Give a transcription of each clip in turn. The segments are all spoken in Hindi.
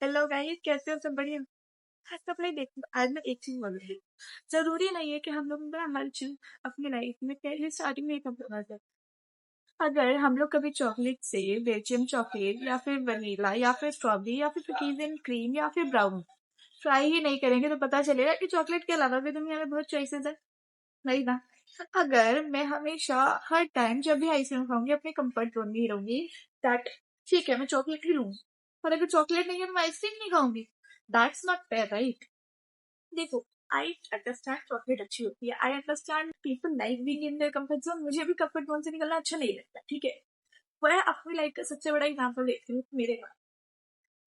हेलो गाइस, कैसे हो? सब बढ़िया। हाँ, सब लाइक देखो, आज मैं एक चीज बोलूंगी। जरूरी नहीं है कि हम लोग ना हर चीज अपनी लाइफ में पहले स्टार्टिंग में ही करना जाए। अगर हम लोग कभी चॉकलेट से बेल्जियम चॉकलेट या फिर वनीला या फिर स्ट्रॉबेरी या फिर कुकीज एंड क्रीम या फिर ब्राउन ट्राई ही नहीं करेंगे तो पता चलेगा कि चॉकलेट के अलावा भी दुनिया में बहुत चॉइसेस है। नहीं ना? अगर मैं हमेशा हर टाइम जब भी आइसक्रीम खाऊंगी अपने कंफर्ट जोन में ही रहूंगी, दैट ठीक है, मैं चॉकलेट ही लूंगी। और अगर चॉकलेट नहीं है तो मैं आइसक्रीम नहीं खाऊंगी। That's not fair, right? देखो, आई अंडरस्टैंड चॉकलेट अच्छी होती है, I understand people like being in their comfort zone. मुझे भी कंफर्ट जोन से निकलना अच्छा नहीं लगता, ठीक है। मैं अपनी लाइफ का सबसे बड़ा एग्जाम्पल देखती हूँ मेरे पास।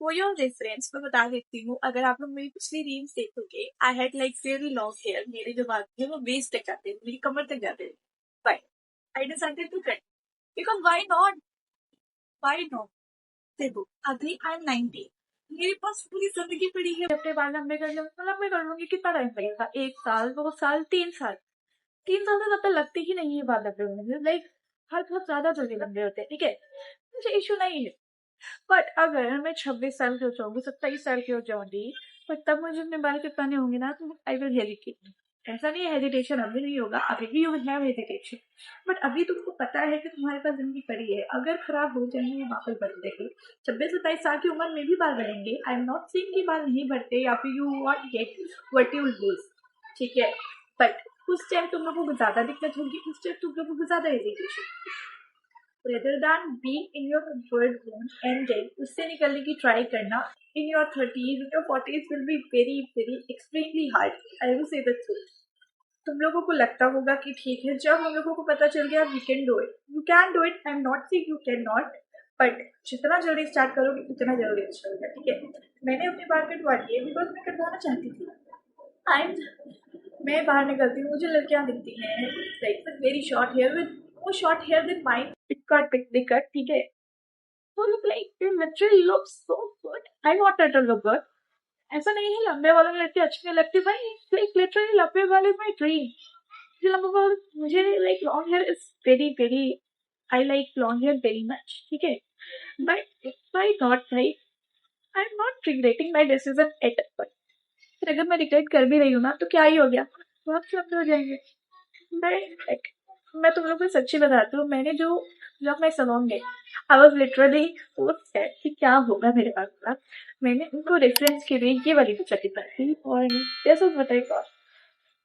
फॉर योर रेफरेंस मैं बता देती हूँ, अगर आप लोग मेरी पिछली रील्स देखोगे, I had like very long hair. मेरे जो बाल थे वो बेस तक जाते थे, मेरी कमर तक जाते थे। But I decided to cut, because why not? देखो, अभी आई एम 90, मेरे पास पूरी जिंदगी पड़ी है अपने बाल लंबे कर लूंगी। मैं लंबे कर लूंगी, कितना टाइम लगेगा? 1 साल, 2 साल, 3 साल? 3 साल से ज्यादा लगते ही नहीं है बाल लंबे होने में। लाइक हर बहुत ज्यादा जल्दी लंबे होते हैं, ठीक है। मुझे इशू नहीं है। बट अगर मैं 26 साल की हो जाऊंगी, 27 साल की हो जाऊंगी, पर तब मुझे अपने बाल कटवाने होंगे ना, तो आई विल हेजिटेट। ऐसा नहीं है हेजिटेशन अभी नहीं होगा, अभी भी you will have hesitation. But अभी तुमको पता है कि तुम्हारे पास जिंदगी पड़ी है। अगर खराब हो जाएंगे वापस बढ़ जाएंगे। 26 27 साल की उम्र में भी बाल बढ़ेंगे। आई एम नॉट सेइंग कि बाल नहीं बढ़ते या फिर you what get what you lose, ठीक है। बट उस टाइम तुम लोगों को ज्यादा दिक्कत होगी, उस टाइम तुम लोगों को ज्यादा hesitation. rather than being in your comfort zone and then उससे निकलने की ट्राई करना in your 30s, in your 40s will be very very extremely hard. I will say the truth. तुम लोगों को लगता होगा कि ठीक है, जब हम लोगों को पता चल गया we can do it, you can do it. I am not saying you can not, but जितना जल्दी स्टार्ट करोगे उतना जल्दी अच्छा होगा, ठीक है। मैंने अपनी बात कटवा दी है बिकॉज मैं कटवाना चाहती थी। मैं बाहर निकलती हूँ, मुझे लड़कियां दिखती हैं like with very short hair, with more short hair than mine, pick cut, ठीक है। तो look like they literally look so good. I want to look good. ऐसा नहीं है लंबे वाले लड़के अच्छे नहीं लगते भाई, लाइक लिटरली लंबे वाले माय ड्रीम। मुझे लंबे वाले, मुझे like long hair is very very, I like long hair very much, ठीक है। बट व्हाई नॉट भाई? I am not regretting my decision at all. फिर अगर मैं रिग्रेट कर भी रही हूँ ना तो क्या ही हो गया, बहुत लंबे हो जाएंगे। मैं मैं तुम लोग को सच्ची बताती हूँ, मैंने जो जब मैं सलोन गई, I was literally so sad कि क्या होगा मेरे पास का। मैंने उनको रेफरेंस के लिए ये वाली पिक्चर दिखाई थी और जैसा बताइए,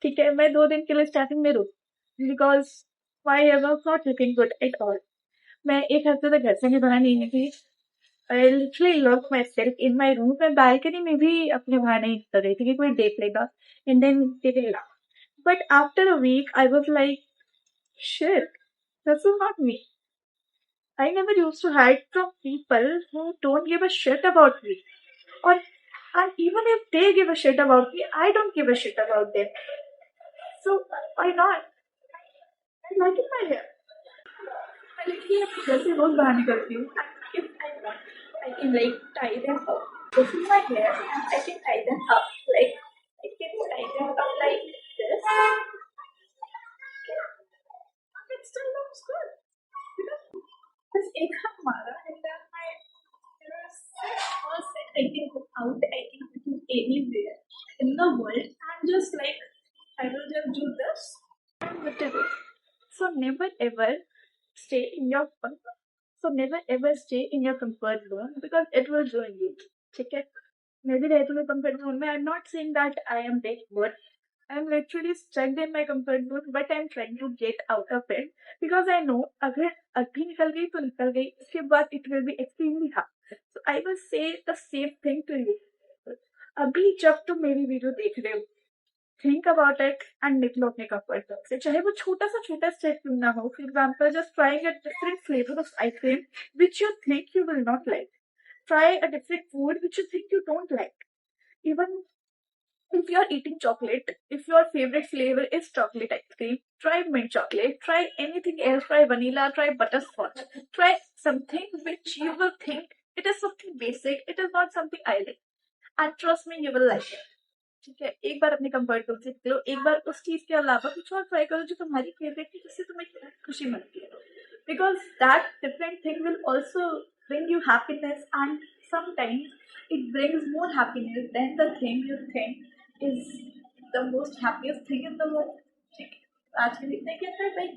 ठीक है। मैं 2 दिन के लिए स्टार्टिंग में रुकी because my hair was not looking good at all. मैं एक हफ्ते तक घर से नहीं बाहर नहीं निकली। I literally love my self in my room. मैं बालकनी में भी अपने बाहर नहीं निकल रही थी कि कोई देख लेगा, and then they will laugh. But after a week, I was like, shit, this is not me. I never used to hide from people who don't give a shit about me. Or, and even if they give a shit about me, I don't give a shit about them. So, why not? I like it my hair. I like it घर से रोज बाहर निकलती हूँ. If I want, I can like tie them up. This is my hair, and I can tie them up. Like, I can tie them up like this. It still looks good. Because एक हाथ मारा and then my mirror set, I can go out, I can go anywhere in the world and just like I will just do this and whatever. So never ever stay in your comfort. So never ever stay in your comfort zone because it will ruin you. ठीक है? मैं भी रहती हूँ comfort zone में. I'm not saying that I am big, but I'm literally stuck in my comfort zone, but I'm trying to get out of it because I know अगर अभी निकल गई तो निकल गई, उसके बाद it will be extremely hard. So I will say the same thing to you. अभी जब तुम मेरी वीडियो देख रहे हो, think about it and निकलो अपने comfort zone से, चाहे वो छोटा स्टेप क्यों ना हो. For example, just trying a different flavor of ice cream which you think you will not like. Try a different food which you think you don't like. Even if you're eating chocolate, if your favorite flavor is chocolate ice cream, try mint chocolate, try anything else, try vanilla, try butterscotch, try something which you will think it is something basic, it is not something I like. And trust me, you will like it. ठीक है, एक बार अपने कंफर्ट जोन से निकलो, एक बार उस चीज के अलावा कुछ और ट्राई करो जो तुम्हारी फेवरेट है, जिससे तुम्हें खुशी मिलती है. Because that different thing will also bring you happiness and sometimes it brings more happiness than the thing you think is the most happiest thing in the world. ठीक है, आज के लिए इतना ही कहते हैं भाई।